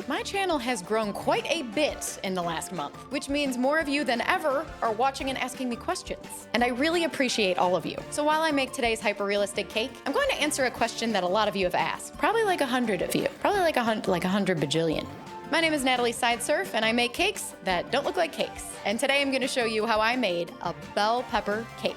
My channel has grown quite a bit in the last month, which means more of you than ever are watching and asking me questions. And I really appreciate all of you. So while I make today's hyper-realistic cake, I'm going to answer a question that a lot of you have asked. Probably like 100 of you. Probably like 100 bajillion. My name is Natalie Sideserf, and I make cakes that don't look like cakes. And today I'm going to show you how I made a bell pepper cake.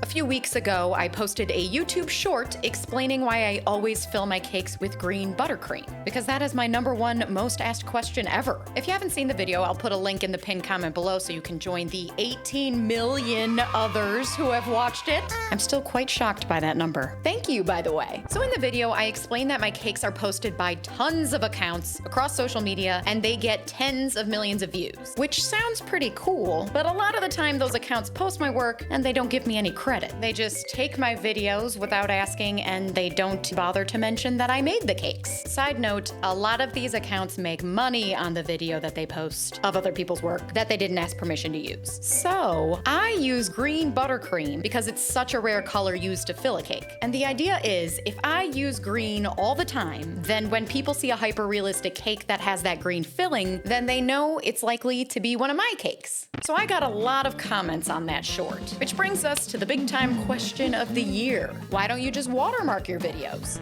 A few weeks ago, I posted a YouTube short explaining why I always fill my cakes with green buttercream, because that is my #1 most asked question ever. If you haven't seen the video, I'll put a link in the pinned comment below so you can join the 18 million others who have watched it. I'm still quite shocked by that number. Thank you, by the way. So in the video, I explained that my cakes are posted by tons of accounts across social media, and they get tens of millions of views, which sounds pretty cool, but a lot of the time those accounts post my work and they don't give me any credit. They just take my videos without asking, and they don't bother to mention that I made the cakes. Side note, a lot of these accounts make money on the video that they post of other people's work that they didn't ask permission to use. So I use green buttercream because it's such a rare color used to fill a cake. And the idea is, if I use green all the time, then when people see a hyper-realistic cake that has that green filling, then they know it's likely to be one of my cakes. So I got a lot of comments on that short, which brings us to the big time question of the year. Why don't you just watermark your videos?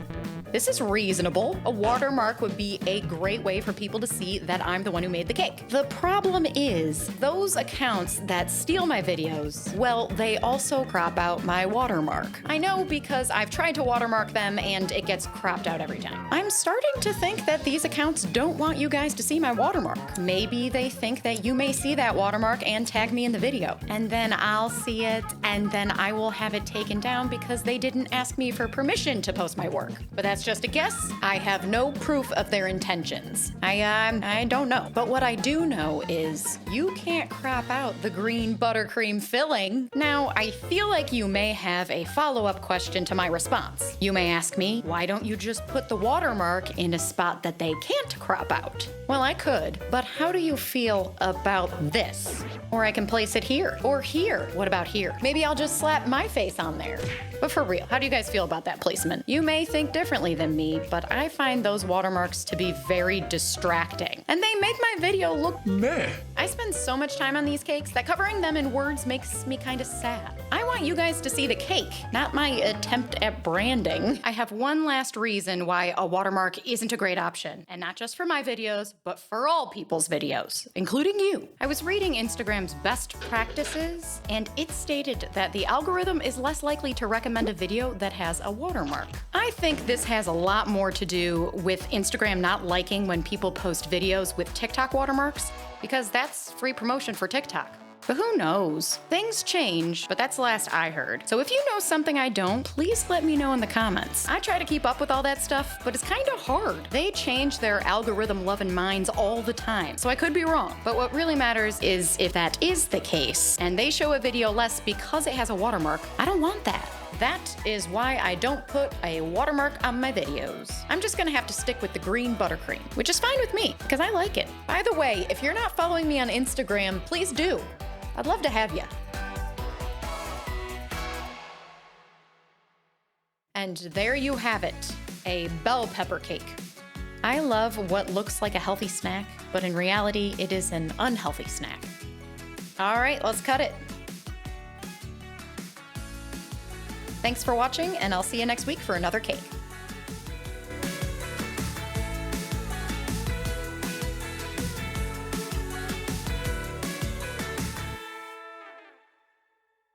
This is reasonable. A watermark would be a great way for people to see that I'm the one who made the cake. The problem is, those accounts that steal my videos, well, they also crop out my watermark. I know because I've tried to watermark them and it gets cropped out every time. I'm starting to think that these accounts don't want you guys to see my watermark. Maybe they think that you may see that watermark and tag me in the video, and then I'll see it, and then I will have it taken down because they didn't ask me for permission to post my work. But that's just a guess. I have no proof of their intentions. I don't know. But what I do know is you can't crop out the green buttercream filling. Now, I feel like you may have a follow-up question to my response. You may ask me, why don't you just put the watermark in a spot that they can't crop out? Well, I could, but how do you feel about this? Or I can place it here, or here. What about here? Maybe I'll just slap my face on there. But for real, how do you guys feel about that placement? You may think differently than me, but I find those watermarks to be very distracting. And they make my video look meh. I spend so much time on these cakes that covering them in words makes me kind of sad. I want you guys to see the cake, not my attempt at branding. I have one last reason why a watermark isn't a great option, and not just for my videos, but for all people's videos, including you. I was reading Instagram's best practices, and it stated that the algorithm is less likely to recommend a video that has a watermark. I think this has a lot more to do with Instagram not liking when people post videos with TikTok watermarks, because that's free promotion for TikTok. But who knows? Things change, but that's the last I heard. So if you know something I don't, please let me know in the comments. I try to keep up with all that stuff, but it's kind of hard. They change their algorithm-loving minds all the time, so I could be wrong. But what really matters is if that is the case, and they show a video less because it has a watermark, I don't want that. That is why I don't put a watermark on my videos. I'm just gonna have to stick with the green buttercream, which is fine with me, because I like it. By the way, if you're not following me on Instagram, please do. I'd love to have you. And there you have it, a bell pepper cake. I love what looks like a healthy snack, but in reality, it is an unhealthy snack. All right, let's cut it. Thanks for watching, and I'll see you next week for another cake.